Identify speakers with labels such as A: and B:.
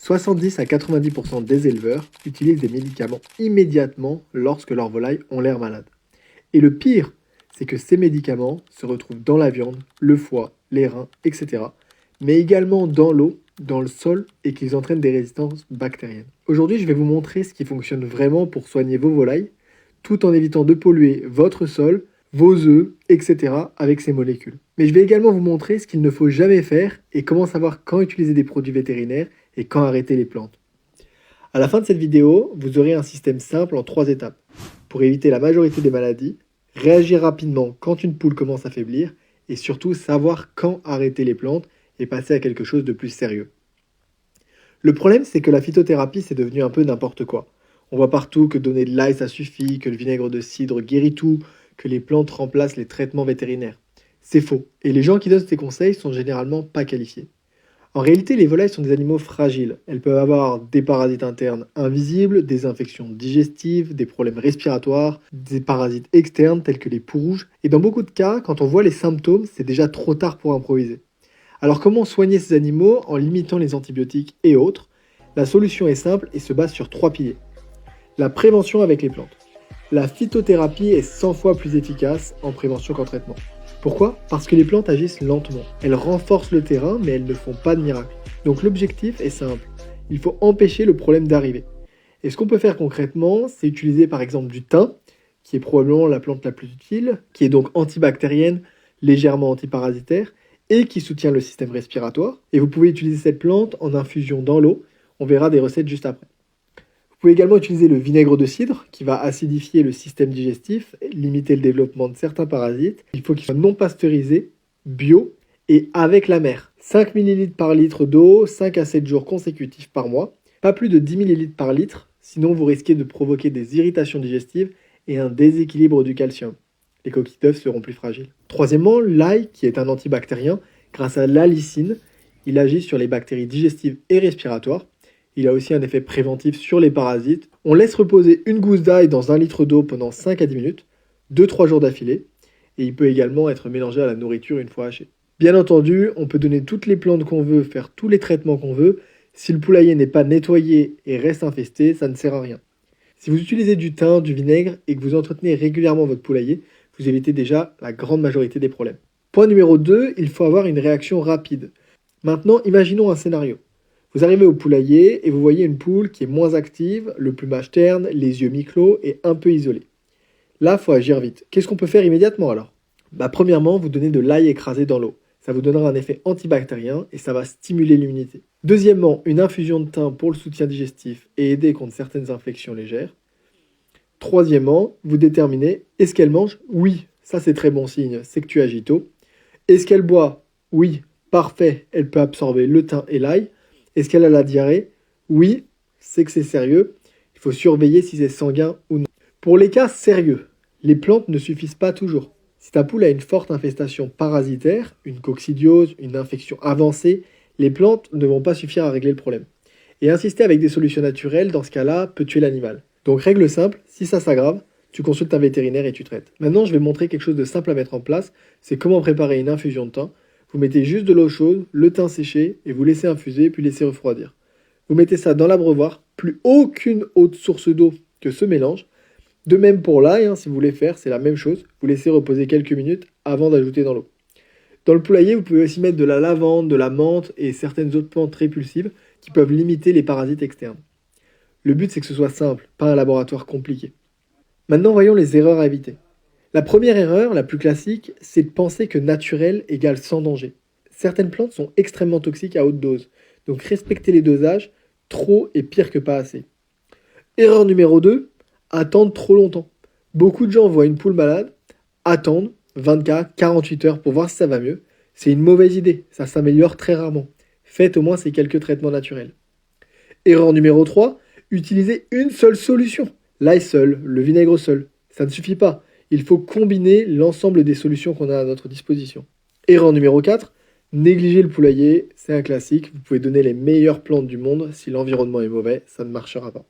A: 70 à 90% des éleveurs utilisent des médicaments immédiatement lorsque leurs volailles ont l'air malades. Et le pire, c'est que ces médicaments se retrouvent dans la viande, le foie, les reins, etc. Mais également dans l'eau, dans le sol et qu'ils entraînent des résistances bactériennes. Aujourd'hui, je vais vous montrer ce qui fonctionne vraiment pour soigner vos volailles, tout en évitant de polluer votre sol, vos œufs, etc. avec ces molécules. Mais je vais également vous montrer ce qu'il ne faut jamais faire et comment savoir quand utiliser des produits vétérinaires et quand arrêter les plantes. À la fin de cette vidéo, vous aurez un système simple en 3 étapes pour éviter la majorité des maladies, réagir rapidement quand une poule commence à faiblir et surtout savoir quand arrêter les plantes et passer à quelque chose de plus sérieux. Le problème, c'est que la phytothérapie, c'est devenu un peu n'importe quoi. On voit partout que donner de l'ail, ça suffit, que le vinaigre de cidre guérit tout, que les plantes remplacent les traitements vétérinaires. C'est faux, et les gens qui donnent ces conseils sont généralement pas qualifiés. En réalité, les volailles sont des animaux fragiles. Elles peuvent avoir des parasites internes invisibles, des infections digestives, des problèmes respiratoires, des parasites externes tels que les poux rouges. Et dans beaucoup de cas, quand on voit les symptômes, c'est déjà trop tard pour improviser. Alors comment soigner ces animaux en limitant les antibiotiques et autres? La solution est simple et se base sur 3 piliers. La prévention avec les plantes. La phytothérapie est 100 fois plus efficace en prévention qu'en traitement. Pourquoi? Parce que les plantes agissent lentement. Elles renforcent le terrain, mais elles ne font pas de miracle. Donc l'objectif est simple. Il faut empêcher le problème d'arriver. Et ce qu'on peut faire concrètement, c'est utiliser par exemple du thym, qui est probablement la plante la plus utile, qui est donc antibactérienne, légèrement antiparasitaire, et qui soutient le système respiratoire. Et vous pouvez utiliser cette plante en infusion dans l'eau. On verra des recettes juste après. Vous pouvez également utiliser le vinaigre de cidre qui va acidifier le système digestif, limiter le développement de certains parasites. Il faut qu'il soit non pasteurisé, bio et avec la mer. 5 ml par litre d'eau, 5 à 7 jours consécutifs par mois. Pas plus de 10 ml par litre, sinon vous risquez de provoquer des irritations digestives et un déséquilibre du calcium. Les coquilles d'œufs seront plus fragiles. Troisièmement, l'ail qui est un antibactérien, grâce à l'allicine, il agit sur les bactéries digestives et respiratoires. Il a aussi un effet préventif sur les parasites. On laisse reposer une gousse d'ail dans 1 litre d'eau pendant 5 à 10 minutes, 2-3 jours d'affilée, et il peut également être mélangé à la nourriture une fois haché. Bien entendu, on peut donner toutes les plantes qu'on veut, faire tous les traitements qu'on veut. Si le poulailler n'est pas nettoyé et reste infesté, ça ne sert à rien. Si vous utilisez du thym, du vinaigre et que vous entretenez régulièrement votre poulailler, vous évitez déjà la grande majorité des problèmes. Point numéro 2, il faut avoir une réaction rapide. Maintenant, imaginons un scénario. Vous arrivez au poulailler et vous voyez une poule qui est moins active, le plumage terne, les yeux mi-clos et un peu isolée. Là, il faut agir vite. Qu'est-ce qu'on peut faire immédiatement alors? Premièrement, vous donnez de l'ail écrasé dans l'eau. Ça vous donnera un effet antibactérien et ça va stimuler l'immunité. Deuxièmement, une infusion de thym pour le soutien digestif et aider contre certaines infections légères. Troisièmement, vous déterminez, est-ce qu'elle mange? Oui, ça c'est très bon signe, c'est que tu agis tôt. Est-ce qu'elle boit? Oui, parfait, elle peut absorber le thym et l'ail. Est-ce qu'elle a la diarrhée? Oui, c'est que c'est sérieux. Il faut surveiller si c'est sanguin ou non. Pour les cas sérieux, les plantes ne suffisent pas toujours. Si ta poule a une forte infestation parasitaire, une coccidiose, une infection avancée, les plantes ne vont pas suffire à régler le problème. Et insister avec des solutions naturelles, dans ce cas-là, peut tuer l'animal. Donc règle simple, si ça s'aggrave, tu consultes un vétérinaire et tu traites. Maintenant, je vais montrer quelque chose de simple à mettre en place, c'est comment préparer une infusion de thym. Vous mettez juste de l'eau chaude, le thym séché, et vous laissez infuser, puis laissez refroidir. Vous mettez ça dans l'abreuvoir, plus aucune autre source d'eau que ce mélange. De même pour l'ail, si vous voulez faire, c'est la même chose. Vous laissez reposer quelques minutes avant d'ajouter dans l'eau. Dans le poulailler, vous pouvez aussi mettre de la lavande, de la menthe et certaines autres plantes répulsives qui peuvent limiter les parasites externes. Le but, c'est que ce soit simple, pas un laboratoire compliqué. Maintenant, voyons les erreurs à éviter. La première erreur, la plus classique, c'est de penser que naturel égale sans danger. Certaines plantes sont extrêmement toxiques à haute dose, donc respectez les dosages, trop est pire que pas assez. Erreur numéro 2, attendre trop longtemps. Beaucoup de gens voient une poule malade, attendent 24, 48 heures pour voir si ça va mieux. C'est une mauvaise idée, ça s'améliore très rarement. Faites au moins ces quelques traitements naturels. Erreur numéro 3, utilisez une seule solution. L'ail seul, le vinaigre seul. Ça ne suffit pas. Il faut combiner l'ensemble des solutions qu'on a à notre disposition. Erreur numéro 4, négliger le poulailler, c'est un classique. Vous pouvez donner les meilleures plantes du monde. Si l'environnement est mauvais, ça ne marchera pas.